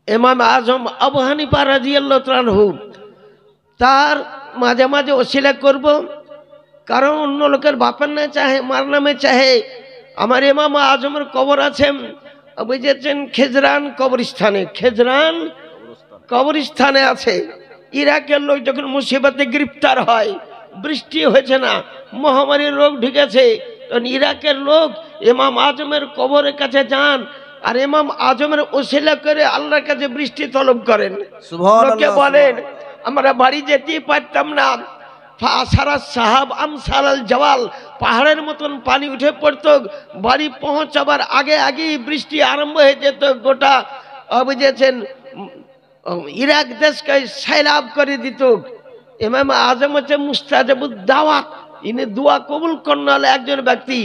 ইমাম আজম আবু হানিফা রাদিয়াল্লাহু তাআলা আনহু তার মাঝে মাঝে ওসিলা করব, কারণ অন্য লোকের বাপের নামে চাহে মার নামে চাহে আমার ইমাম আজমের কবর আছেন বুঝেছেন খেজরান কবরস্থানে, খেজরান কবরস্থানে আছে। ইরাকের লোক যখন মুসিবতে গ্রেফতার হয়, বৃষ্টি হয়েছে না, মহামারীর রোগ ঢুকেছে, তখন ইরাকের লোক ইমাম আজমের কবরের কাছে যান আর ইমাম আজমের ওসিলা করে আল্লাহর কাছে বৃষ্টি তলব করেন। লোকে বলেন আমরা বাড়ি যেতেই পারতাম না, ফাসারা সাহাব আমসালাল জওয়াল, পাহাড়ের মতন পানি উঠে পড়তো, বাড়ি পৌঁছাবার আগে আগেই বৃষ্টি আরম্ভ হয়ে যেত, গোটা বুঝেছেন ইরাক দেশকে সৈলাব করে দিত। ইমাম আজম হচ্ছে মুস্তাজাবুদ দাওয়াত, ইনি দোয়া কবুল করলে একজন ব্যক্তি,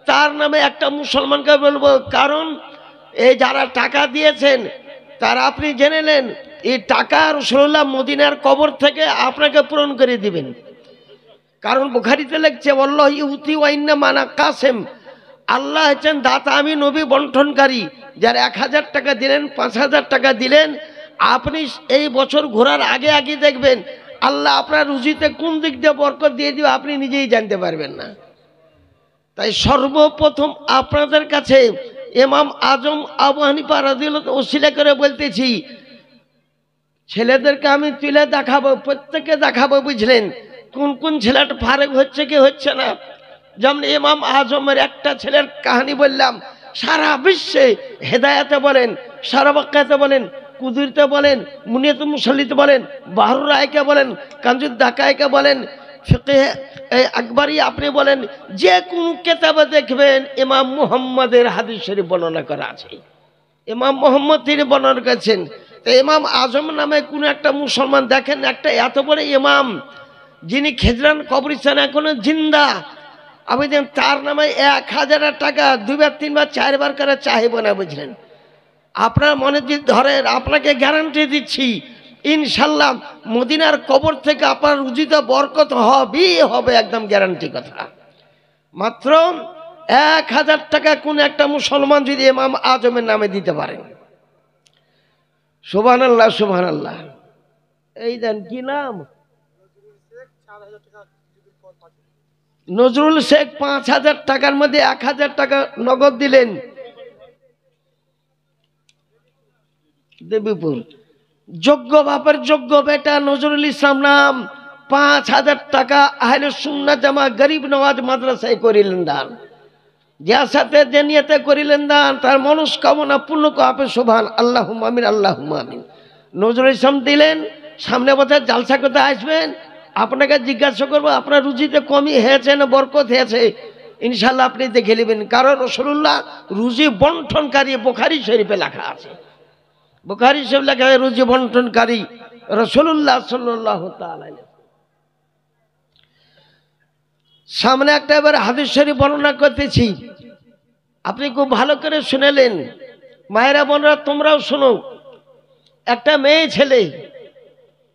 তার নামে একটা মুসলমানকে বলবো, কারণ এই যারা টাকা দিয়েছেন তারা আপনি জেনে নেন এই টাকা রাসূলুল্লাহ মদিনার কবর থেকে আপনাকে পূরণ করে দিবেন। কারণ বুখারীতে লিখছে আল্লাহ ইউতি ওয়া ইন্নামা আনা কাসেম, আল্লাহ হচ্ছেন দাতা, আমি নবী বন্টনকারী। যার 1000 টাকা দিলেন, 5000 টাকা দিলেন, আপনি এই বছর ঘোরার আগে আগে দেখবেন আল্লাহ আপনার রুজিতে কোন দিক দিয়ে বরকত দিয়ে দিবে আপনি নিজেই জানতে পারবেন না। তাই সর্বপ্রথম আপনাদের কাছে ইমাম আজম আবু হানিফা রাদিয়াল্লাহু তাআলা ওসিলা করে বলতেছি, ছেলেদেরকে আমি তুলে দেখাবো, প্রত্যেককে দেখাবো, বুঝলেন কোন কোন ছেলেটা ফারেক হচ্ছে কি হচ্ছে না। যেমন ইমাম আজমের একটা ছেলের কাহিনী বললাম, সারা বিশ্বে হেদায়েতে বলেন, সারা বাক্কাতে বলেন, কুদুরতে বলেন, মুনিয়াতুল মুসাল্লিতে বলেন, বাহরুর রায়কে বলেন, কানজুদ দাকায়কে বলেন, ফিকহে আকবরী আপনি বলেন, যে কোন কিতাবে দেখবেন ইমাম মুহাম্মদের হাদিস শরীফ বর্ণনা করা আছে। ইমাম মুহাম্মদ তিনি বর্ণনা করেছেন। তো ইমাম আজম নামে কোন একটা মুসলমান দেখেন, একটা এত বড় ইমাম যিনি খেজরান কবরস্থানে এখনো জিন্দা, আমি যেন তার নামে 1000 টাকা 2 বার 3 বার 4 বার করে চাইব না, বুঝলেন। আপনার মনে যদি ধরেন, আপনাকে গ্যারান্টি দিচ্ছি ইনশাল্লাহ মদিনার কবর থেকে আপনার রুজিতে বরকত হবেই হবে, একদম গ্যারান্টি কথা। মাত্র 1000 টাকা কোন একটা মুসলমান যদি ইমাম আজমের নামে দিতে পারেন, সুবহানাল্লাহ সুবহানাল্লাহ। এই দেন কি নাম, নজরুল শেখ 5000 টাকার মধ্যে 1000 টাকা নগদ দিলেন। দেবীপুর যোগ্য বাপের যোগ্য বেটা নজরুল ইসলাম নাম, 5000 টাকা আহলে সুন্নাত জামা গরিব নওয়াজ মাদ্রাসায় করিলেন দান। যার সাথে যে নিয়তে করিলেন দান তার মনস্কামনা পূর্ণ হবে, সুবহান আল্লাহুম্মা আমিন আল্লাহুম্মা আমিন। নজরুল ইসলাম দিলেন, সামনে বছর জালসা করতে আসবেন, আপনাকে জিজ্ঞাসা করবো আপনার রুজিতে কমই হয়েছে না বরকত হয়েছে, ইনশাল্লাহ আপনি দেখে নেবেন। কারণ রাসূলুল্লাহ রুজি বন্টনকারী, বুখারী শরীফে লেখা আছে, বুখারী শরীফে লেখা আছে রুজি বন্টনকারী রাসূলুল্লাহ সাল্লাল্লাহু তাআলা। সামনে একটা এবার হাদিস শরীফ বর্ণনা করতেছি, আপনি খুব ভালো করে শুনেলেন। মায়েরা বোনরা তোমরাও শোনো। একটা মেয়ে ছেলে,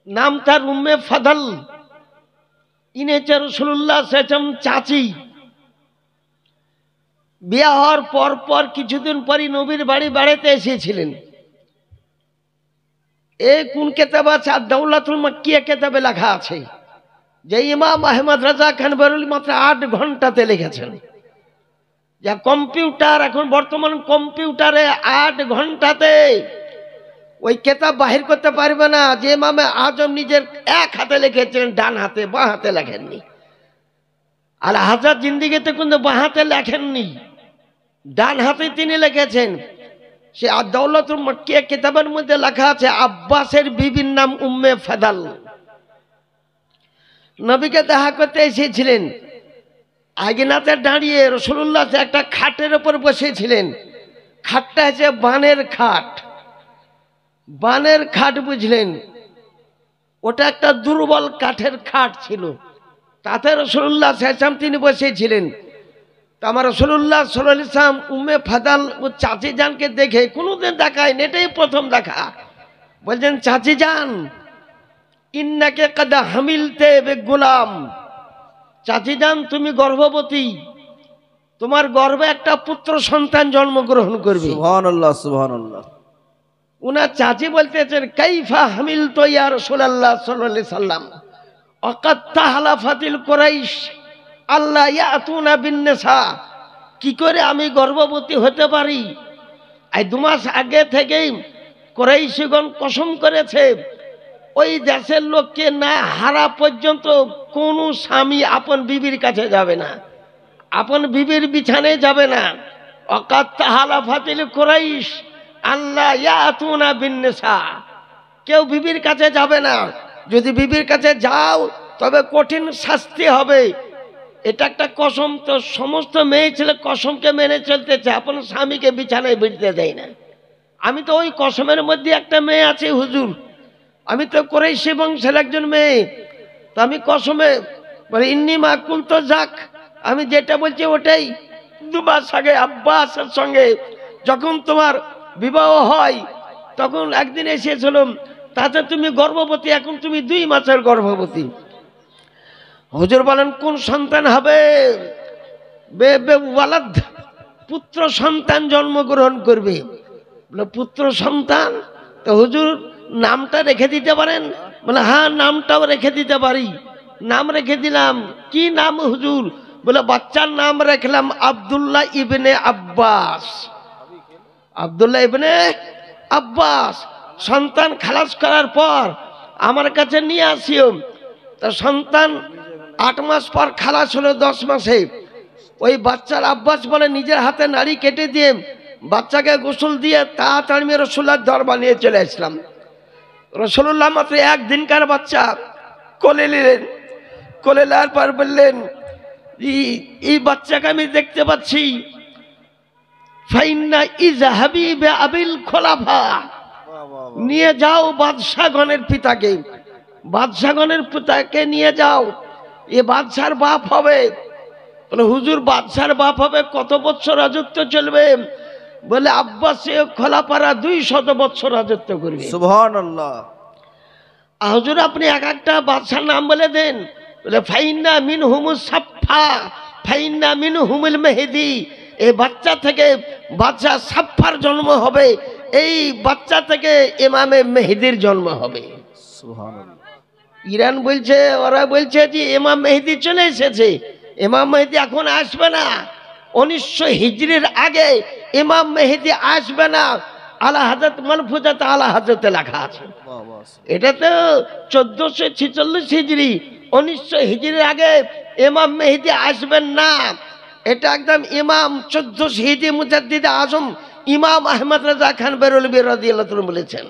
নাম তার উম্মে ফাদল, ইনি হচ্ছে রাসূলুল্লাহ সাল্লাল্লাহু আলাইহি ওয়াসাল্লাম চাচি। বিয়ে হওয়ার পর পর কিছুদিন পরই নবীর বাড়ি বেড়াতে এসেছিলেন। এই কোন কেতাব আছে, দাওলাতুল মাক্কিয়া কেতাবে লেখা আছে যে ইমাম আহমদ রাজা খান বেরুলি মাত্র 8 ঘন্টাতে লিখেছেন। যা কম্পিউটার এখন বর্তমান কম্পিউটারে 8 ঘন্টাতে ওই কেতাব বাহির করতে পারবে না যে ইমামে আজম নিজের এক হাতে লিখেছেন, ডান হাতে, বাঁ হাতে লেখেননি। আর হাজার জিন্দিগিতে কিন্তু বাঁ হাতে লেখেননি, ডান হাতে তিনি লিখেছেন। সে দাওলাতুল মাক্কিয়া কিতাবের মধ্যে লেখা আছে আব্বাসের বিবির নাম উম্মে ফাদল। নবীকে দেখা করতে এসেছিলেন, আগিনাতে দাঁড়িয়ে রাসূলুল্লাহ একটা খাটের উপর বসেছিলেন। খাটটা হচ্ছে বানের খাট, বানের খাট, বুঝলেন। ওটা একটা দুর্বল কাঠের খাট ছিল, তাতে রাসূলুল্লাহ সাল্লাল্লাহু আলাইহি ওয়াসাল্লাম তিনি বসেছিলেন। তো আমার রাসূলুল্লাহ সাল্লাল্লাহু আলাইহি ওয়াসাল্লাম উম্মে ফাদল ও চাচি জানকে দেখে, কোনোদিন দেখায় এটাই প্রথম দেখা, বলছেন চাচি জান ইন্নাকে কদ হামিলতে বেগুলাম, চাচি জান তুমি গর্ভবতী, তোমার গর্ভে একটা পুত্র সন্তান জন্মগ্রহণ করবে। সুবহানাল্লাহ সুবহানাল্লাহ। উনার চাচি বলতেছেন কাইফা হামিল তো ইয়া রাসূলুল্লাহ সাল্লাল্লাহু আলাইহি সাল্লাম ওয়াকাদ তাহলাফাতিল কুরাইশ আল্লাহ ইয়াতুনা বিন নিসা, কি করে আমি গর্ভবতী হতে পারি? এই 2 মাস আগে থেকেই কুরাইশগণ কসম করেছে ওই দেশের লোককে না হারা পর্যন্ত কোনো স্বামী আপন বিবির কাছে যাবে না, আপন বিবির বিছানায় যাবে না। ওয়াকাদ তাহলাফাতিল কুরাইশ আল্লাহ ইয়াতুনা বিন নিসা, কেউ বিবির কাছে যাবে না। যদি বিবির কাছে যাও তবে কঠিন শাস্তি হবে। এটা একটা কসম, তো সমস্ত মেয়ে ছেলে কসমকে মেনে চলতেছে, আপন স্বামীকে বিছানায় বিড়তে দেয় না। আমি তো ওই কসমের মধ্যে একটা মেয়ে আছে হুজুর, আমি তো কুরাইশি বংশের একজন মেয়ে, তো আমি কসমে মানে ইন্নি মাকুল তো যাক, আমি যেটা বলছি ওটাই। 2 মাস আগে আব্বাসের সঙ্গে যখন তোমার বিবাহ হয় তখন একদিন এসেছিল, তাতে তুমি গর্ভবতী, এখন তুমি 2 মাসের গর্ভবতী। হুজুর বলেন কোন সন্তান হবে? ওয়ালাদ, পুত্র সন্তান জন্মগ্রহণ করবে। বলে পুত্র সন্তান, তো হুজুর নামটা রেখে দিতে পারেন? বলে হ্যাঁ, নামটাও রেখে দিতে পারি। নাম রেখে দিলাম। কি নাম হুজুর? বলে বাচ্চার নাম রাখলাম আব্দুল্লাহ ইবনে আব্বাস। আব্দুল্লাহ ইবনে আব্বাস। সন্তান খালাস করার পর আমার কাছে নিয়ে আসিও। তা সন্তান 8 মাস পর খালাস হলো 10 মাসে। ওই বাচ্চার আব্বাস বলে নিজের হাতে নাড়ি কেটে দিয়ে বাচ্চাকে গোসল দিয়ে তাড়াতাড়ি রাসূলুল্লাহর দরবার নিয়ে চলে আসলাম। রাসূলুল্লাহ মাত্র 1 দিনকার বাচ্চা কোলে নিলেন। কোলে নেওয়ার পর বললেন এই বাচ্চাকে আমি দেখতে পাচ্ছি, ফাইন্না ইযহাবি বিআবিল খোলাফা, নিয়ে যাও বাদশাগণের পিতাকে, বাদশাগণের পিতাকে নিয়ে যাও, এ বাদশার বাপ হবে। বলে হুজুর বাদশার বাপ হবে, কত বছর রাজত্ব চলবে? বলে আব্বাসে খোলাফারা 200 বছর রাজত্ব করবে। সুবহানাল্লাহ। হুজুর আপনি এক একটা বাদশার নাম বলে দেন। বলে ফাইন্না মিনহুমুস সাফফা, ফাইন্না মিনহুমুল মেহেদি, এই বাচ্চা থেকে বাদশা সাফফার জন্ম হবে, এই বাচ্চা থেকে ইমামে মেহেদির জন্ম হবে। সুবহানাল্লাহ। ইরান বলছে, ওরা বলছে যে ইমাম মেহেদি চলে এসেছে, ইমাম মেহেদি এখন আসবে না, 1900 হিজরির আগে ইমাম মেহেদি আসবে না। আলা হযরত মালফুজাত আলা হযরতে লেখা আছে। এটা তো 1446 হিজরি, 1900 হিজরির আগে ইমাম মেহেদি আসবেন না। এটা একদম ইমাম 1400 হিজরি মুজাদ্দিদ আজম ইমাম আহমদ রাজা খান বেরলভী রাদিয়াল্লাহু তাআলা বলেছেন।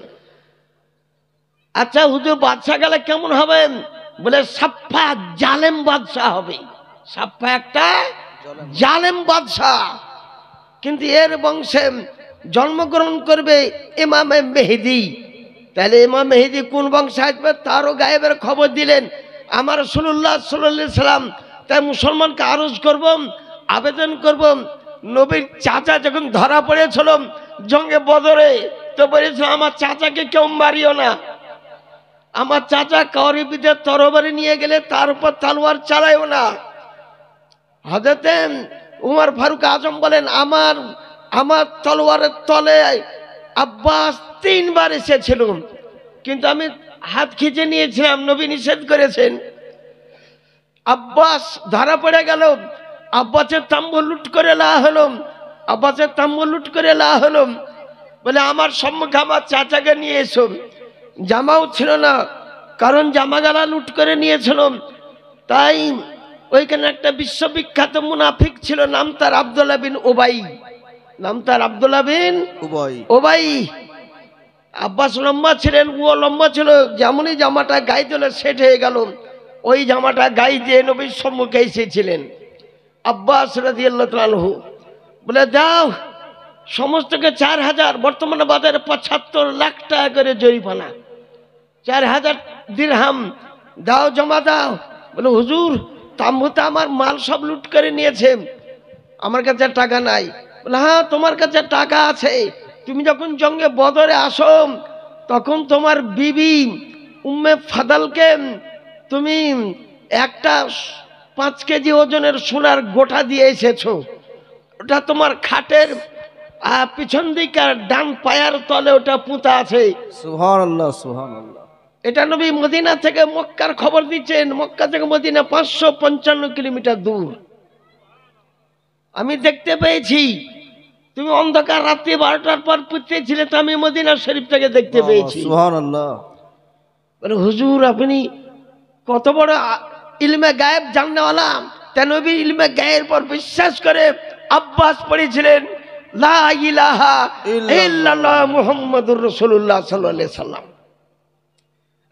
আচ্ছা হুজুর বাদশা গেলে কেমন হবে? বলে সাফফা জালেম বাদশা হবে। সাফফা একটা জালেম বাদশা, কিন্তু এর বংশে জন্মগ্রহণ করবে ইমামে মেহেদি। তাহলে ইমাম মেহেদি কোন বংশে আসবে তারও গায়েবের খবর দিলেন আমার রাসূলুল্লাহ সাল্লাল্লাহু আলাইহি সাল্লাম। তাই মুসলমানকে আরজ করব, আবেদন করব, নবীর চাচা যখন ধরা পড়েছিল জঙ্গে বদরে, তো বলেছিল আমার চাচাকে কেউ মারিও না, আমার চাচা কাউরি বিদে তরবারি নিয়ে গেলে তার উপর তলোয়ার চালাইও না। হযরতে উমর ফারুক আজম বলেন আমার তলোয়ারের তলে আব্বাস 3 বার এসেছিল, কিন্তু আমি হাত খিচে নিয়েছিলাম, নবী নিষেধ করেছেন। আব্বাস ধরা পড়ে গেল, আব্বাসের তাম্বু লুট করে নেওয়া হলো, আব্বাসের তাম্বু লুট করে নেওয়া হলো। বলে আমার সম্মুখে আমার চাচাকে নিয়ে এসো। জামাও ছিল না, কারণ জামাগালা লুট করে নিয়েছিল। তাই ওইখানে একটা বিশ্ববিখ্যাত মুনাফিক ছিল, নাম তার আব্দুল্লাহ বিন উবাই, নাম তার আব্দুল্লাহ বিন উবাই। আব্বাস লম্বা ছিলেন, ও লম্বা ছিল, যেমনই জামাটা গায়ে দিলে সেট হয়ে গেল। ওই জামাটা গায়ে দিয়ে নবীর সম্মুখে এসেছিলেন আব্বাস রাদিয়াল্লাহু তাআলা আনহু। বলে যাও সমস্তকে 4000, বর্তমানে বাজারে 75 লাখ টাকা করে জরিমানা, 4000 দিরহাম দাও, জমা দাও। বলে হুজুর তাম্বুতে আমার মাল সব লুট করে নিয়েছে, আমার কাছে টাকা নাই। বলে হ্যাঁ তোমার কাছে টাকা আছে, তুমি যখন জঙ্গে বদরে আসো তখন তোমার বিবি উম্মে ফাদালকে তুমি একটা 5 কেজি ওজনের সোনার গোটা দিয়ে এসেছো, ওটা তোমার খাটের আর পিছন দিকে ডান পায়ের তলে ওটা পুঁতা আছে। সুবহানাল্লাহ সুবহানাল্লাহ। এটা নবী মদিনা থেকে মক্কার খবর দিচ্ছেন। মক্কা থেকে মদিনা 555 কিলোমিটার দূর। আমি দেখতে পেয়েছি, তুমি অন্ধকার রাত্রি 12টার পর পুঁতেছিলে, তো আমি মদিনা শরীফ থেকে দেখতে পেয়েছি। সুবহানাল্লাহ। হুজুর আপনি কত বড় ইলমে গায়েব জাননেওয়ালা। তা নবী ইলমে গায়েবের পর বিশ্বাস করে আব্বাস পড়েছিলেন লা ইলাহা ইল্লাল্লাহ মুহাম্মাদুর রাসূলুল্লাহ সাল্লাল্লাহু আলাইহি সাল্লাম।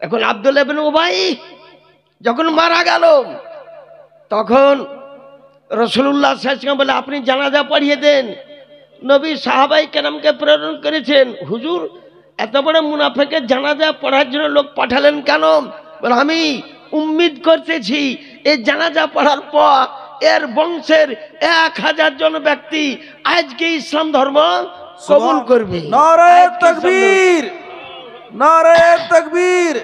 এখন আব্দুল্লাহ ইবনে উবাই যখন মারা গেল, তখন রাসূলুল্লাহ সাল্লাল্লাহু আলাইহি ওয়াসাল্লাম বলে আপনি জানাজা পড়িয়ে দেন। নবী সাহাবাই কেরামকে প্রেরণ করেছেন, হুজুর এত বড় মুনাফিকের জানাজা পড়ার জন্য লোক পাঠালেন কেন? বলে আমি উম্মিদ করতেছি এই জানাজা পড়ার পর এর বংশের 1000 জন ব্যক্তি আজকে ইসলাম ধর্ম কবুল করবে। নারায়ে তাকবীর, নারায়ে তাকবীর।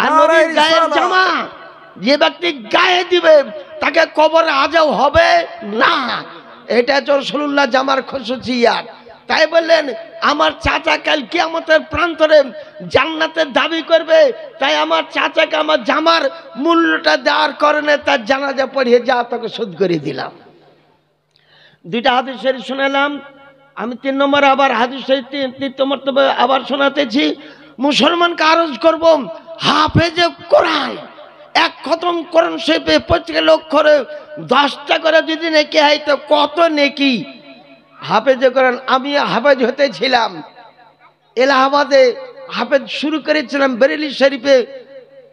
আর নবীর গায়ের জামা যে ব্যক্তি গায়ে দিবে তাকে কবরে আজাব হবে না। এটা হচ্ছে রাসূলুল্লাহ জামার খুশুসিয়াত। তাই বললেন আমার চাচা কাল কিয়ামতের প্রান্তরে জান্নাতের দাবি করবে, তাই আমার চাচাকে আমার জামার মূল্যটা দেওয়ার কারণে তার জানাজা পড়িয়ে যা তোকে শোধ করে দিলাম। দুইটা হাদিস শরীফ শোনালাম। আমি 3 নম্বর আবার হাদিস শরীফ 3 মর্তবা আবার শোনাতেছি। মুসলমানকে আরজ করব হাফেজে কোরআন এক খতম কোরআন শরীফে প্রত্যেক লোক করে 10টা করে যদি নেকি হয় তো কত নেকি। হাফেজে কোরআন আমি হাফেজ হতেছিলাম এলাহাবাদে, হাফেজ শুরু করেছিলাম বেরেলি শরীফে।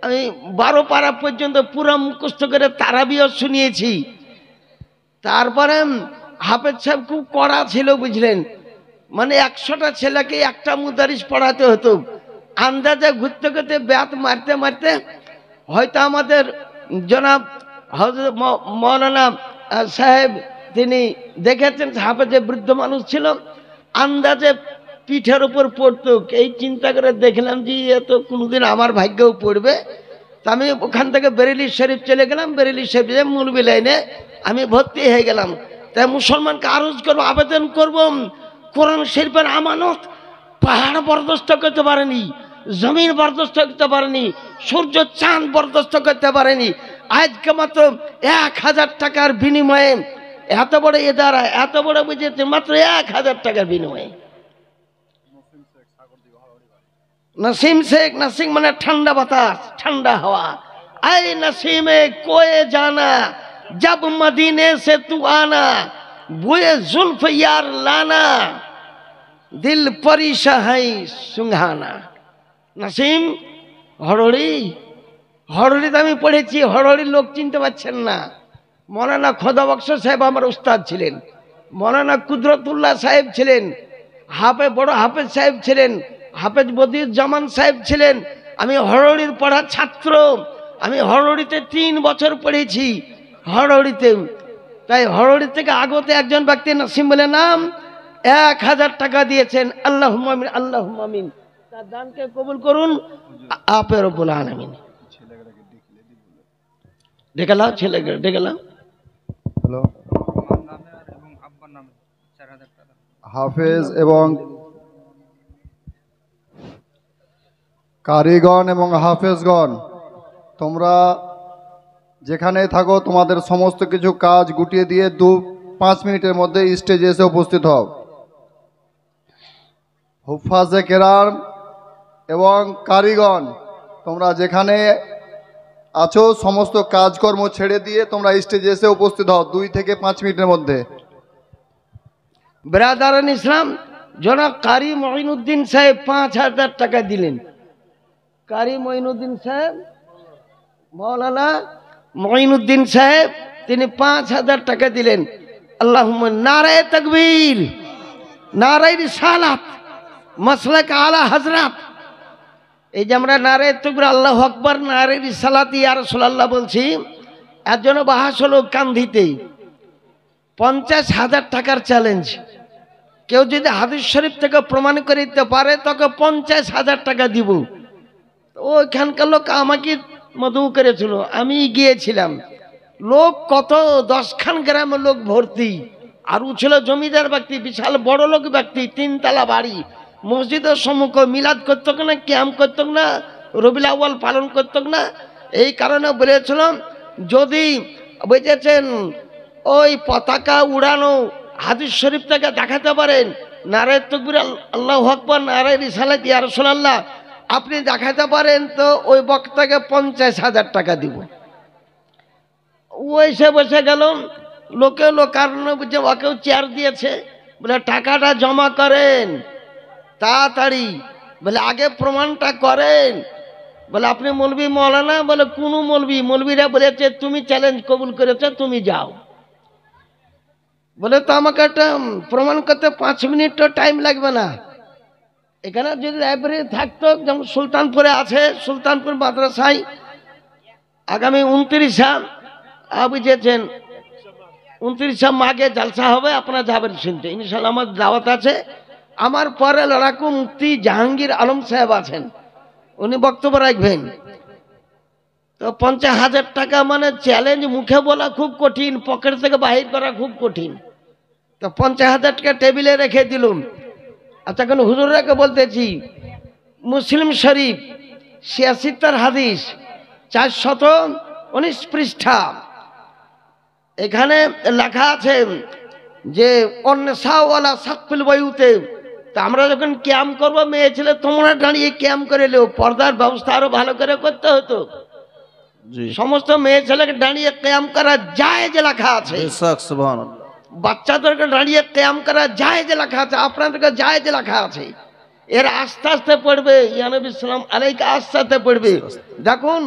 আমি 12 পারা পর্যন্ত পুরো মুখস্থ করে তারাবিও শুনিয়েছি। তারপরে হাফেজ সাহেব খুব কড়া ছিল বুঝলেন, মানে 100টা ছেলেকে একটা মুদারিস পড়াতে হতো। আন্দাজে ঘুরতে ঘুরতে ব্যাত মারতে মারতে হয়তো আমাদের জনাব হযরত মৌলানা সাহেব তিনি দেখেছেন হাফেজে বৃদ্ধ মানুষ ছিল, আন্দাজে পিঠের উপর পড়তো। এই চিন্তা করে দেখলাম যে এ তো কোনোদিন আমার ভাগ্যেও পড়বে। তা আমি ওখান থেকে বেরেলি শরীফ চলে গেলাম। বেরেলি শরীফে মৌলভী লাইনে আমি ভর্তি হয়ে গেলাম। তাই মুসলমানকে আরজ করবো, আবেদন করব, কোরআন শরীফের আমানত পাহাড় বরদাস্ত করতে পারেনি, জমিন বরদাস্ত করতে পারেনি, সূর্য চাঁদ বরদাস্ত করতে পারেনি। আজকে মাত্র 1000 টাকার বিনিময়ে এত বড় এদারা, এত বড় বুঝেছে, মাত্র 1000 টাকার বিনিময়ে। नसीम शेख, नसीम মানে ঠান্ডা বাতাস, ঠান্ডা হাওয়া। আই নসিমে কোয়ে জানা जब मदीने से तू आना बुए जुल्फ यार लाना दिल परिशा है सुंघाना। नसीम হরড়ি, হরড়িতে আমি পড়েছি। হরড়ির লোক চিনতে পারছেন না। মৌলানা খোদাবক্স সাহেব আমার উস্তাদ ছিলেন, মৌলানা কুদরতুল্লাহ সাহেব ছিলেন, বড় হাফেজ সাহেব ছিলেন, হাফেজ বদিউজ্জামান সাহেব ছিলেন। আমি হরড়ির পড়ার ছাত্র। আমি হরড়িতে 3 বছর পড়েছি হরড়িতে। তাই হরড়ি থেকে আগতে একজন ব্যক্তি নসিম বলে নাম 1000 টাকা দিয়েছেন। আল্লাহুম্মা আমিন, আল্লাহুম্মা আমিন। তার দানকে কবুল করুন আপে রব্বুল আলামিন। ডেকে লাও ছেলেকে, ডেকে লাও। হ্যালো, হাফেজ এবং কারিগণ এবং হাফেজগণ, তোমরা যেখানে থাকো তোমাদের সমস্ত কিছু কাজ গুটিয়ে দিয়ে 2-5 মিনিটের মধ্যে স্টেজে এসে উপস্থিত হও। হুফাজে কেরাম এবং কারিগণ, তোমরা যেখানে আছো সমস্ত কাজকর্ম ছেড়ে দিয়ে তোমরা স্টেজে এসে উপস্থিত হও 2 থেকে 5 মিনিটের মধ্যে। ব্রাদারান ইসলাম, জনাব কারি মঈনুদ্দিন সাহেব 5000 টাকা দিলেন। কারি মঈনুদ্দিন সাহেব, মৌলানা মঈনুদ্দিন সাহেব, তিনি 5000 টাকা দিলেন। আল্লাহুম্মা নারায়ে তাকবীর, নারায়ে রিসালাত, মাসলাক আলা হযরত। এই যে আমরা নারায়ে তাকবীর, আল্লাহু আকবার, নারায়ে রিসালাত ইয়া রাসূলুল্লাহ বলছি, এর জন্য বাহাস হলো কান্ধিতে 50,000 টাকার চ্যালেঞ্জ। কেউ যদি হাদিস শরীফ থেকে প্রমাণ করে দিতে পারে তাকে 50,000 টাকা দিব। ওইখানকার লোক আমাকে মধু করেছিল, আমি গিয়েছিলাম। লোক কত 10খান গ্রামের লোক ভর্তি, আর ও ছিল জমিদার ব্যক্তি, বিশাল বড় লোক ব্যক্তি, 3 তলা বাড়ি, মসজিদের সম্মুখ, মিলাদ করত না, ক্যাম্প করত না, রবিউল আউয়াল পালন করত না। এই কারণে বলেছিলাম যদি বুঝেছেন ওই পতাকা উড়ানো হাদিস শরীফ থেকে দেখাতে পারেন, নারায়ে তাকবীর আল্লাহু আকবার, নারায়ে রিসালাত ইয়া রাসূলুল্লাহ, আপনি দেখাতে পারেন তো ওই বক্তাকে 50,000 টাকা দিব। ওই সে বসে গেল, লোকেও কারণে বুঝে ওকেও চেয়ার দিয়েছে, বলে টাকাটা জমা করেন তাড়াতাড়ি, বলে আগে প্রমাণটা করেন। বলে আপনি মৌলবি মৌলানা? বলে কোন মৌলবি? মৌলবিরা বলেছে তুমি চ্যালেঞ্জ কবুল করেছো, তুমি যাও। বলে তো আমাকে একটা প্রমাণ করতে 5 মিনিটও টাইম লাগবে না। এখানে যদি লাইব্রেরি থাকতো, যেমন সুলতানপুরে আছে, সুলতানপুর মাদ্রাসায় আগামী 29 বুঝেছেন 29 মাঘে জালসা হবে, আপনারা যাবেন শুনতে ইনশাআল্লাহ। আমার দাওয়াত আছে। আমার পরে লড়াকু মুফতি জাহাঙ্গীর আলম সাহেব আছেন, উনি বক্তব্য রাখবেন। তো 50,000 টাকা মানে চ্যালেঞ্জ, মুখে বলা খুব কঠিন, পকেট থেকে বাহির করা খুব কঠিন। তো 50,000 টাকা টেবিলে রেখে দিলুম। আচ্ছা, এখন হুজুররাকে বলতেছি, মুসলিম শরীফ 76 হাদিস, 419 পৃষ্ঠা, এখানে লেখা আছে যে অন্যসাওয়ালা সাকফিল বয়ুতে। তা আমরা যখন ক্যাম্প করবো, মেয়ে ছেলে তোমরা দাঁড়িয়ে ক্যাম্প করে এলেও পর্দার ব্যবস্থা আরো ভালো করে করতে হতো। সমস্ত মেয়ে ছেলেকে দাঁড়িয়ে ক্যাম্প করা যায় যে লেখা আছে, সুবহানাল্লাহ। বাচ্চাদেরকে দাঁড়িয়ে ক্যাম্প করা যায় যে লেখা আছে, আপনাদেরকে যায় যে লেখা আছে। এর আস্তে আস্তে পড়বে, ইয়া নবী সাল্লাল্লাহু আলাইহি আস্তে আস্তে পড়বে। দেখুন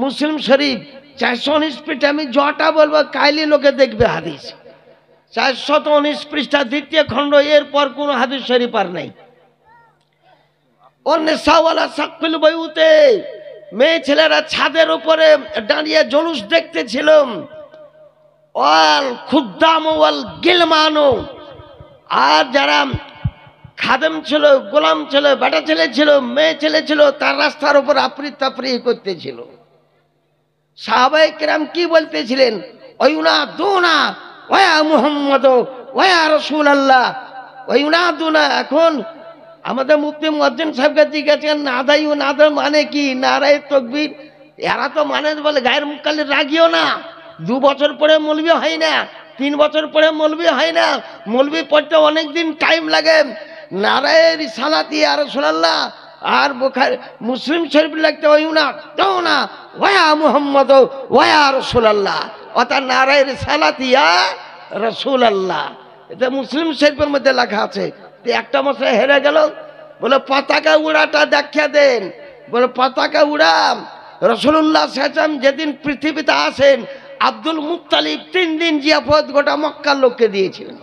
মুসলিম শরীফ 419 পৃষ্ঠা, আমি যটা বলবো কাইলি লোকে দেখবে হাদিস। 419 পৃষ্ঠা, 2য় খণ্ড, এরপর কোন হাদিস শরীফ আর নাই। অন্যসাওয়ালা সাকফিল বয়ুতে, মেয়ে ছেলেরা ছাদের উপরে দাঁড়িয়ে জলুস দেখতেছিল। ওয়াল খুদ্দাম ওয়াল গিলমানো, আর যারা খাদেম ছিল, গোলাম ছিল, বেটা ছেলে ছিল, মেয়ে ছেলে ছিল, তার রাস্তার উপর আফরি তাফরি করতেছিল। সাহাবায়ে কেরাম কি বলতেছিলেন? ওয়ায়ুনাদুনা ওয়া মুহাম্মদ ওয়া রাসূলুল্লাহ ওয়ায়ুনাদুনা। এখন আমাদের মুফতি মুয়াজ্জিন সাহেবকে জিজ্ঞাসা, নাদাই ও নাদা মানে কি? নারায়ে তাকবীর। এরা তো মানে বলে গায়ের মুখালি রাগিও না, 2 বছর পরে মৌলবি হয় না, 3 বছর পরে মৌলবি হয় না, মৌলবি পড়তে অনেক দিন টাইম লাগে। নারায়ে রিসালাত ইয়া রাসূলুল্লাহ আর বুখারী মুসলিম শরীফ লিখতে ওয়ায়ুনাদুনা ওয়া মুহাম্মদ ওয়া রাসূলুল্লাহ, অর্থাৎ নারায়ে রিসালাত ইয়া রাসূলুল্লাহ। এটা মুসলিম শরীফের মধ্যে লেখা আছে। একটা মশাই হেরে গেল, বলে পতাকা উড়াটা দেখা দেন। বলে পতাকা উড়া রাসূলুল্লাহ সাল্লাল্লাহু আলাইহি ওয়াসাল্লাম যেদিন পৃথিবীতে আসেন, আব্দুল মুত্তালিব 3 দিন জিয়াফত গোটা মক্কার লোককে দিয়েছিলেন।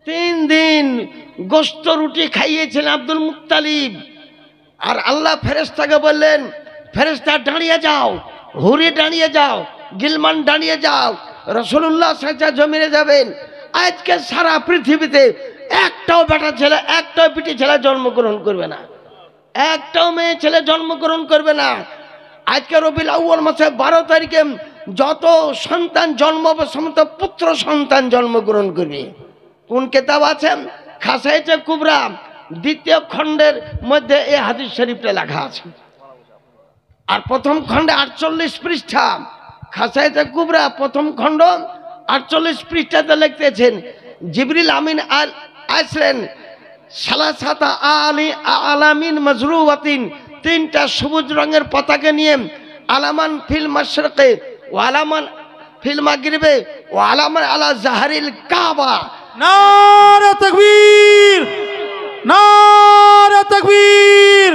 3 দিন গোশত রুটি খাইয়েছিলেন আব্দুল মুত্তালিব। আর আল্লাহ ফেরেশতাকে বললেন, ফেরেশতা দাঁড়িয়ে যাও, হুরি দাঁড়িয়ে যাও, গিলমান দাঁড়িয়ে যাও, রাসূলুল্লাহ সাল্লাল্লাহু আলাইহি ওয়াসাল্লাম জমিনে যাবেন। আজকে সারা পৃথিবীতে একটাও বেটা ছেলে, একটাও পিটি ছেলে জন্মগ্রহণ করবে না, একটাও মেয়ে ছেলে জন্মগ্রহণ করবে না। আজকে রবিউল আউয়াল মাসের 12 তারিখে যত সন্তান জন্ম হবে, সমস্ত পুত্র সন্তান জন্মগ্রহণ করবে। কোন কিতাব আছে? খাসায়েতে কুবরা 2য় খণ্ডের মধ্যে এই হাদিস শরীফটা লেখা আছে। আর প্রথম খণ্ডে 48 পৃষ্ঠা, খাসায়েতে কুবরা প্রথম খণ্ড 48 পৃষ্ঠাতে লিখতেছেন, জিবরিল আমিন আসলেন সালাসাতা আলামিন মাজরুবাতিন, 3টা সবুজ রঙের পতাকা নিয়ে, আলামান ফিল মাশরিকে ওয়া আলামান ফিল মাগরিবে ওয়া আলামান আলা জাহরিল কাবা। নারে তাকবীর, নারে তাকবীর,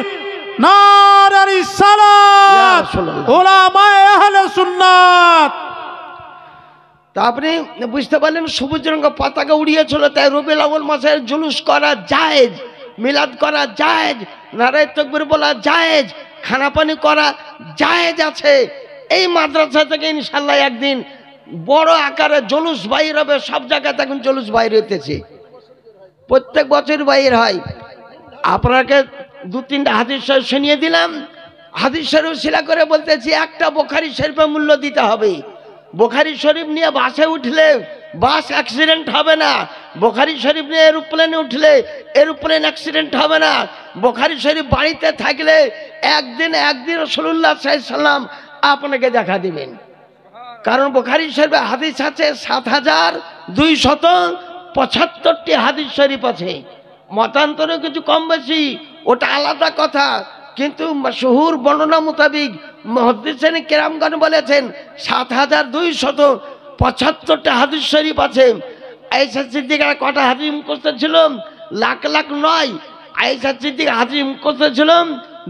নারে রিসালাত, উলামায়ে আহলে সুন্নাত। তা আপনি বুঝতে পারলেন, সবুজ রঙের পতাকা উড়িয়েছিল, তাই রবিউল আউয়াল মাসের জুলুস করা জায়েজ, মিলাদ করা জায়েজ, নারায়ে তাকবীর বলা জায়েজ, খানাপানি করা জায়েজ আছে। এই মাদ্রাসা থেকে ইনশাআল্লাহ একদিন বড় আকারে জুলুস বাইর হবে। সব জায়গায় এখন জুলুস বাইর হইতেছে, প্রত্যেক বছর বাইর হয়। আপনাকে 2-3টা হাদিস শরীফ শুনিয়ে দিলাম। হাদিস শরীফ শিলা করে বলতেছি, একটা বুখারী শরীফের মূল্য দিতে হবে। বুখারী শরীফ নিয়ে বাসে উঠলে বাস অ্যাক্সিডেন্ট হবে না, বুখারী শরীফ নিয়ে এরোপ্লেনে উঠলে এরোপ্লেন অ্যাক্সিডেন্ট হবে না, বুখারী শরীফ বাড়িতে থাকলে একদিন রাসূলুল্লাহ সাল্লাল্লাহু আলাইহি সাল্লাম আপনাকে দেখা দিবেন। কারণ বুখারী শরীফে হাদিস আছে ৭,২৭৫টি হাদিস শরীফ আছে। মতান্তরে কিছু কম বেশি ওটা আলাদা কথা, কিন্তু মাশহুর বর্ণনা মোতাবিক মুহাদ্দিসিন কিরামগণ বলেছেন ৭,২৭৫টা হাদিস শরীফ আছে। আয়েশা সিদ্দিকার কটা হাদিস মুখস্থ ছিল? লাখ লাখ নয়। আয়েশা সিদ্দিকা হাদিস মুখস্থ ছিল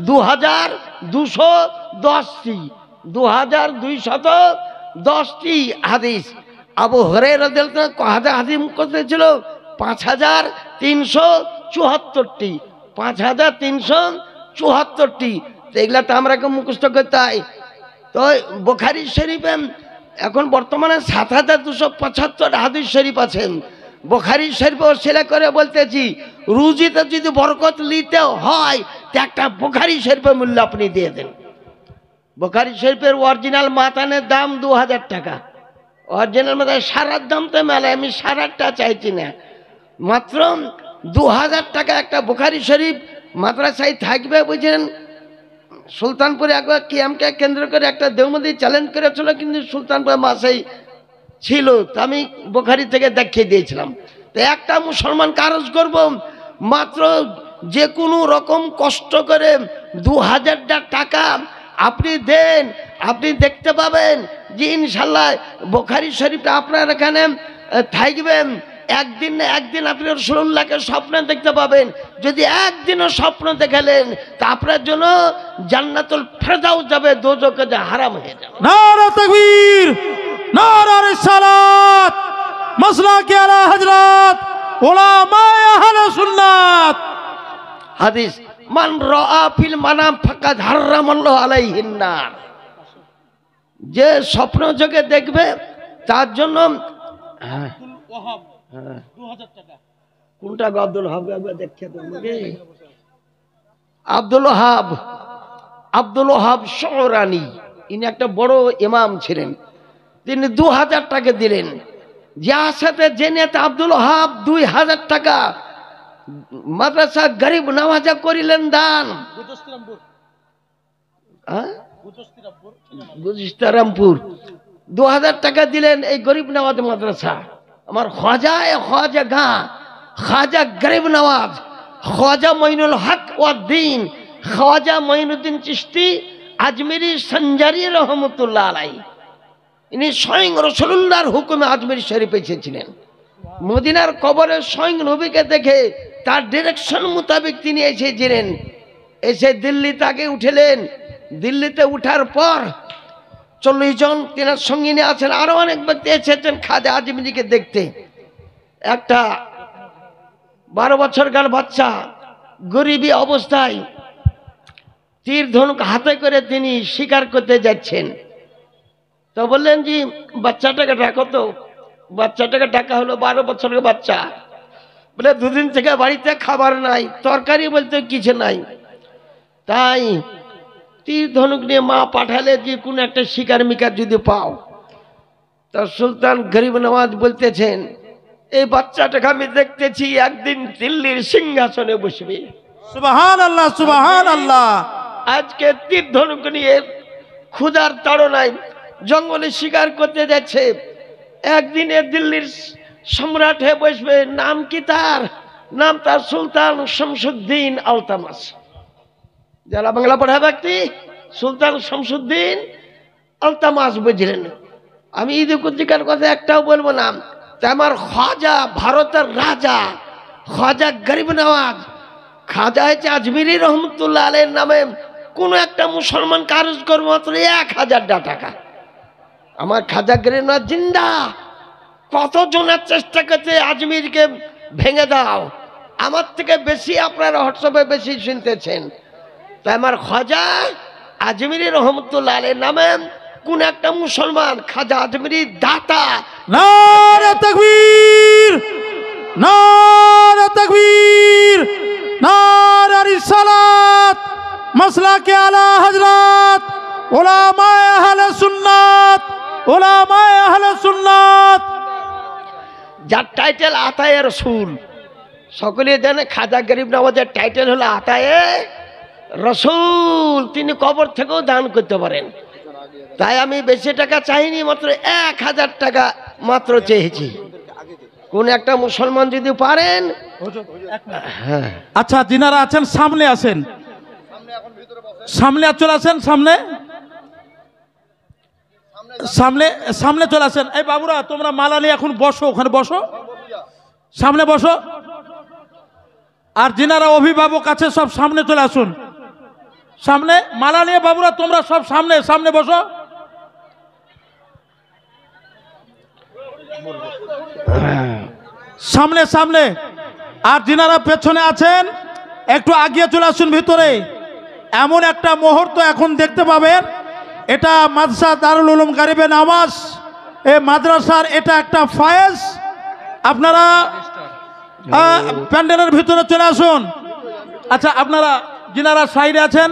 ২,২১০টি, ২,২১০টি হাদিস। আবু হুরায়রা রাদিয়াল্লাহু আনহু হাদিস মুখস্থ ছিল ৫,৩৭৪টি, ৫,৩৭৪টি। এগুলা তো আমরা মুখস্থ করতে হয়। তো বুখারী শরীফে এখন বর্তমানে ৭,২৭৫ হাদিস শরীফ আছেন। বুখারী শরীফে ওসিলা করে বলতেছি, রুজিতে যদি বরকত নিতে হয় তো একটা বুখারী শরীফের মূল্য আপনি দিয়ে দেন। বুখারী শরীফের অরিজিনাল মাতানের দাম ২,০০০ টাকা। অরিজিনাল মাতানের সারার দাম তো মেলে, আমি সারারটা চাইছি না, মাত্র ২,০০০ টাকা একটা বুখারী শরীফ মাদ্রাসায় থাকবে। বুঝলেন, সুলতানপুরে একবার কিয়ামকে কেন্দ্র করে একটা দেওবন্দি চ্যালেঞ্জ করেছিল, কিন্তু সুলতানপুরে মাসেই ছিল, তো আমি বুখারী থেকে দেখিয়ে দিয়েছিলাম। তো একটা মুসলমান কারজ করব, মাত্র যে কোনো রকম কষ্ট করে ২,০০০ টাকা আপনি দেন, আপনি দেখতে পাবেন যে ইনশাল্লাহ বুখারী শরীফটা আপনার এখানে থাকবেন। একদিন না একদিন আপনি রাসূলুল্লাহকে স্বপ্নে দেখতে পাবেন। যদি একদিনও স্বপ্ন দেখালেন তা আপনার জন্য জান্নাতুল ফেরদাউস যাবে, দোজখে যে হারাম হয়ে যাবে। নারে তাকবীর, নারে রিসালাত, মাসলাকে আলা হযরত উলামায়ে আহলে সুন্নাত। হাদিস, মান রাআ ফিল মানাম ফাকাদ হারামাল্লাহু আলাইহিন নার। যে স্বপ্ন যোগে দেখবে তার জন্য কোনটা আব্দুল ওহাব দেখে তোমাকে? আব্দুল ওহাব শহরানি, ইনি একটা বড় ইমাম ছিলেন, তিনি ২,০০০ টাকা দিলেন। যার সাথে জেনে আব্দুল ওহাব ২,০০০ টাকা মাদ্রাসা গরিব নওয়াজা করিলেন দান। গুজস্তারামপুর ২,০০০ টাকা দিলেন এই গরিব নওয়াজ মাদ্রাসা। আমার খাজা গরিব নওয়াজ, খাজা মঈনুল হক ওয়াদ্দিন, খাজা মঈনুদ্দিন চিশতি আজমিরি সঞ্জারি রহমতুল্লাহ আলাইহি, ইনি স্বয়ং রাসূলুল্লাহর হুকুমে আজমির শরীফে এসেছিলেন। মদিনার কবরে স্বয়ং নবীকে দেখে তার ডিরেকশন মোতাবেক তিনি এসেছিলেন। এসে দিল্লিতে আগে উঠলেন। দিল্লিতে উঠার পর ৪০ জন তিনার সঙ্গিনী আছেন, আরো অনেক ব্যক্তি এসেছেন খাজা আজমিরিকে দেখতে। একটা ১২ বছরকার বাচ্চা গরিবী অবস্থায় তীর ধনুক হাতে করে তিনি শিকার করতে যাচ্ছেন। তো বললেন যে বাচ্চাটাকে ডাকো তো। বাচ্চাটাকে ডাকা হলো, ১২ বছরের বাচ্চা। বলে ২ দিন থেকে বাড়িতে খাবার নাই, তরকারি বলতে কিছু নাই। তাই তীর ধনুক নিয়ে মা পাঠালে যে কোনো একটা শিকার মিকার যদি পাও। তা সুলতান গরিব নওয়াজ বলতেছেন, এই বাচ্চাটাকে আমি দেখতেছি একদিন দিল্লির সিংহাসনে বসবে। সুবহানাল্লাহ, সুবহানাল্লাহ। আজকে তীর ধনুক নিয়ে ক্ষুধার তাড়নায় জঙ্গলে শিকার করতে যাচ্ছে, একদিনে দিল্লির সম্রাট হয়ে বসবে। নাম কি তার? নাম তার সুলতান শামসুদ্দিন আলতামাস। যারা বাংলা পড়া ব্যক্তি, সুলতান শামসুদ্দিন আলতামাস বুঝলেন। আমি ঈদ কুদ্দিকার কথা একটাও বলবো না। তা আমার খাজা, ভারতের রাজা খাজা গরিব নওয়াজ, খাজা হয়েছে আজমিরি রহমতুল্লাহ আলাইহির নামে। কোন একটা মুসলমান কারজ করবো মাত্র ১,০০০ টাকা। আমার খাজা গরিব নওয়াজ জিন্দা। কতজনের চেষ্টা করতে আজমিরকে ভেঙে দাও, আমার থেকে বেশি আপনারা হোয়াটসঅ্যাপে বেশি শুনতেছেন। তাই আমার খাজা আজমিরি রহমতুল্লাহ আলাইহির নামে কোন একটা মুসলমান খাজা আজমিরি দাতা। নারে তাকবীর, নারে তাকবীর, নারে রিসালাত, মাসলাকে আলা হযরত উলামায়ে আহলে সুন্নাত উলামায়ে আহলে সুন্নাত, যার টাইটেল আতায়ে রসুল। সকলে জানে খাজা গরিব নওয়াজের টাইটেল হলো আতায়ে রসুল। তিনি কবর থেকেও দান করতে পারেন। তাই আমি বেশি টাকা চাইনি, মাত্র 1000 টাকা মাত্র চেয়েছি। কোন একটা মুসলমান যদি পারেন। হ্যাঁ, আচ্ছা যিনারা আছেন সামনে আসেন, সামনে চলে আসেন, সামনে সামনে সামনে চলে আসেন। এই বাবুরা তোমরা মালা নিয়ে এখন বসো, ওখানে বসো, সামনে বসো। আর যিনারা অভিভাবক আছে সব সামনে চলে আসুন, সামনে মালা নিয়ে। বাবুরা তোমরা সব সামনে সামনে বসো। সামনে সামনে। আর যিনারা পেছনে আছেন একটু আগিয়ে চলে আসুন ভিতরে। এমন একটা মুহূর্ত এখন দেখতে পাবেন, এটা মাদ্রাসা দারুল উলুম গারিবে নামাজ, এই মাদ্রাসার এটা একটা ফায়েজ। আপনারা প্যান্ডেলের ভিতরে চলে আসুন। আচ্ছা আপনারা যিনারা সাইডে আছেন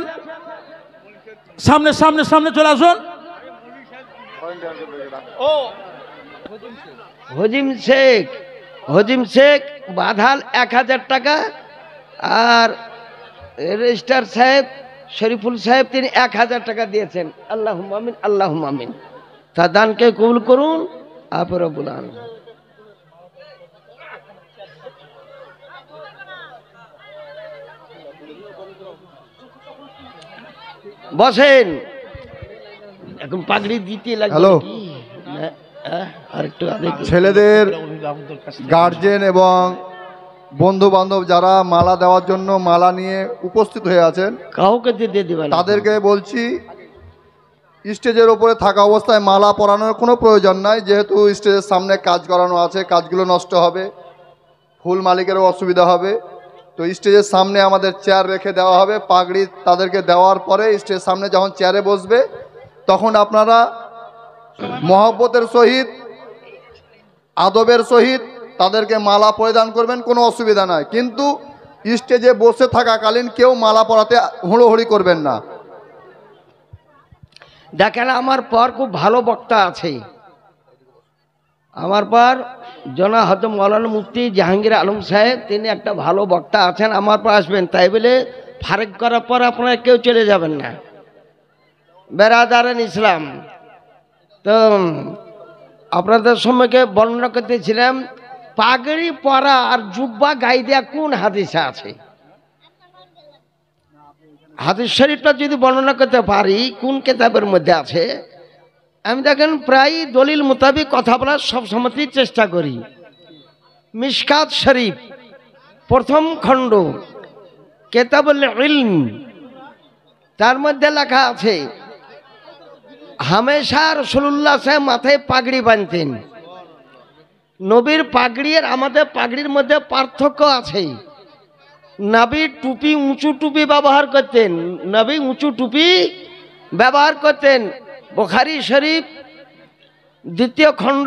সামনে সামনে সামনে চলে আসুন। ও হজিম শেখ বাধাল 1000 টাকা, আর রেজিস্ট্রার সাহেব শরীফুল সাহেব তিনি 1000 টাকা দিয়েছেন। আল্লাহুম্মা আমিন, আল্লাহুম্মা আমিন। তার দানকে কবুল করুন আপনি রব্বুল আলামিন। বসেন, এখন পাগড়ি দিতে লাগবে। হ্যালো। কি? আর একটু ছেলেদের গার্জেন এবং বন্ধু বান্ধব যারা মালা দেওয়ার জন্য মালা নিয়ে উপস্থিত হয়ে আছেন, কাউকে দিয়ে দিবেন, তাদেরকে বলছি স্টেজের ওপরে থাকা অবস্থায় মালা পরানোর কোনো প্রয়োজন নাই, যেহেতু স্টেজের সামনে কাজ করানো আছে, কাজগুলো নষ্ট হবে, ফুল মালিকেরও অসুবিধা হবে। তো স্টেজের সামনে আমাদের চেয়ার রেখে দেওয়া হবে। পাগড়ি তাদেরকে দেওয়ার পরে স্টেজের সামনে যখন চেয়ারে বসবে তখন আপনারা মহব্বতের সহিত, আদবের সহিত তাদেরকে মালা পরিধান করবেন, কোনো অসুবিধা নাই। কিন্তু স্টেজে বসে থাকাকালীন কেউ মালা পরাতে হুড়োহুড়ি করবেন না। দেখেন, আমার পর খুব ভালো বক্তা আছে। আমার পর জনাব হযরত মাওলানা মুফতি জাহাঙ্গীর আলম সাহেব, তিনি একটা ভালো বক্তা আছেন। আমার পর আসবেন, তাই বলে ফারেক করার পর আপনারা কেউ চলে যাবেন না। বেরাদারান ইসলাম, তো আপনাদের সময়কে বর্ণনা করতেছিলাম, পাগড়ি পরা আর জুব্বা গায়ে দেয়া কোন হাদিসে আছে? হাদিস শরীফটা যদি বর্ণনা করতে পারি কোন কিতাবের মধ্যে আছে? আমি দেখেন প্রায় দলিল মোতাবেক কথা বলার সবসময়ই চেষ্টা করি। মিশকাত শরীফ প্রথম খণ্ড কিতাবুল ইলম, তার মধ্যে লেখা আছে হামেশা রাসূলুল্লাহ সাহেব মাথায় পাগড়ি বাঁধতেন। নবীর পাগড়ি আর আমাদের পাগড়ির মধ্যে পার্থক্য আছে। নবী টুপি, উঁচু টুপি ব্যবহার করতেন, নবী উঁচু টুপি ব্যবহার করতেন। বুখারী শরীফ 2য় খণ্ড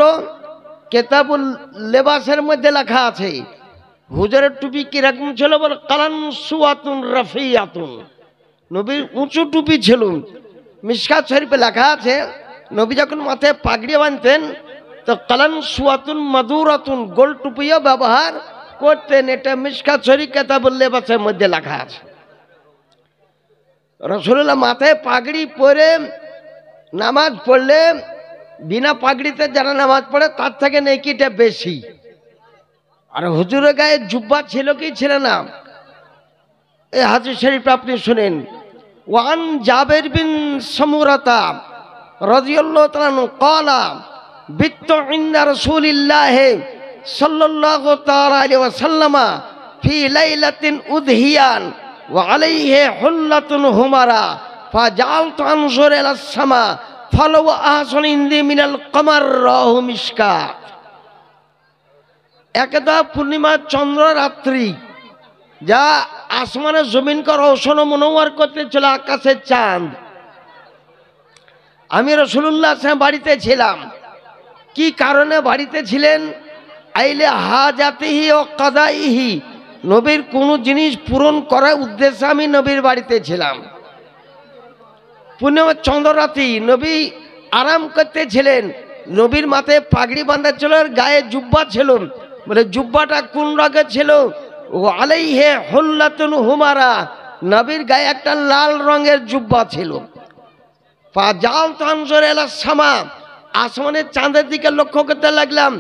কিতাবুল লেবাসের মধ্যে লেখা আছে হুজুরের টুপি কিরকম ছিল বল, কালান সুয়াতুন রাফিয়াতুন, নবীর উঁচু টুপি ছিল। মিশকাত শরীফে লেখা আছে নবী যখন মাথায় পাগড়ি বাঁধতেন তো কালান সুয়াতুন মাদুরাতুন, গোল টুপিও ব্যবহার করতেন। এটা মিশকাত শরীফ কিতাবুল লেবাসের মধ্যে লেখা আছে। রাসূলুল্লাহ মাথায় পাগড়ি পরে নামাজ পড়লে বিনা পাগড়িতে যারা নামাজ পড়ে তার থেকে নেকিটা বেশি। আর হুজুরের গায়ে জুব্বা ছিল কি ছিল না? এই হাদিস শরীফ আপনি শুনেন। ওয়ান জাবের বিন সামুরাতা রাদিয়াল্লাহু তাআলা আনহু ক্বালা বিত্তু ইনদা রাসূলিল্লাহ সাল্লাল্লাহু তাআলা আলাইহি ওয়াসাল্লাম ফি লাইলাতিন উদহিয়ান ওয়া আলাইহি হুল্লাতুন হুমারা ফাজালতু আনজুরু ইলাস সামা ফালাউ আহসান ইনদি মিনাল কমার রাহু মিশকাত। একদা পূর্ণিমা চন্দ্র রাত্রি, যা আসমানে জমিনকে রৌশন মনোয়ার করতেছিল আকাশের চাঁদ। আমি রাসূলুল্লাহ সাহেব বাড়িতে ছিলাম। কি কারণে বাড়িতে ছিলেন? আইলে হাজাতিহি ও কাদাইহি, নবীর কোনো জিনিস পূরণ করার উদ্দেশ্যে আমি নবীর বাড়িতে ছিলাম। পূর্ণিমা চন্দ্ররাত্রি, নবী আরাম করতেছিলেন। নবীর মাথায় পাগড়ি বাঁধা ছিল আর গায়ে জুব্বা ছিল। বলে জুব্বাটা কোন রঙের ছিল? ও আলাইহে হুল্লাতুন হুমারা, নবীর গায়ে একটা লাল রঙের জুব্বা ছিল। ফাজাল তানজুর ইলা সামা, আসমানের চাঁদের দিকে লক্ষ্য করতে লাগলাম,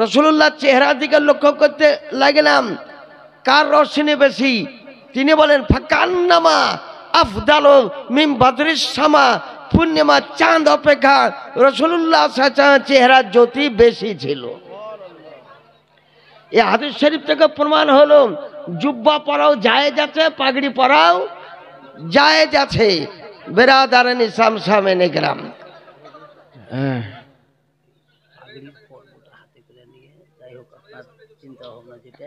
রাসূলুল্লাহ চেহারার দিকে লক্ষ্য করতে লাগলাম, কার রোশনি বেশি? তিনি বলেন ফাকান্নামা আফদালু মিন বদরিস সামা, পূর্ণিমা চাঁদ অপেক্ষা রাসূলুল্লাহ সাল্লাল্লাহু আলাইহি ওয়াসাল্লাম চেহারার জ্যোতি বেশি ছিল। এই হাদিস শরীফ থেকে প্রমাণ হলো জুব্বা পরাও জায়েজ আছে, পাগড়ি পরাও জায়েজ আছে। বেরাদারান ইসলাম সামনে গ্রাম চিন্তা ভাবনা যেটা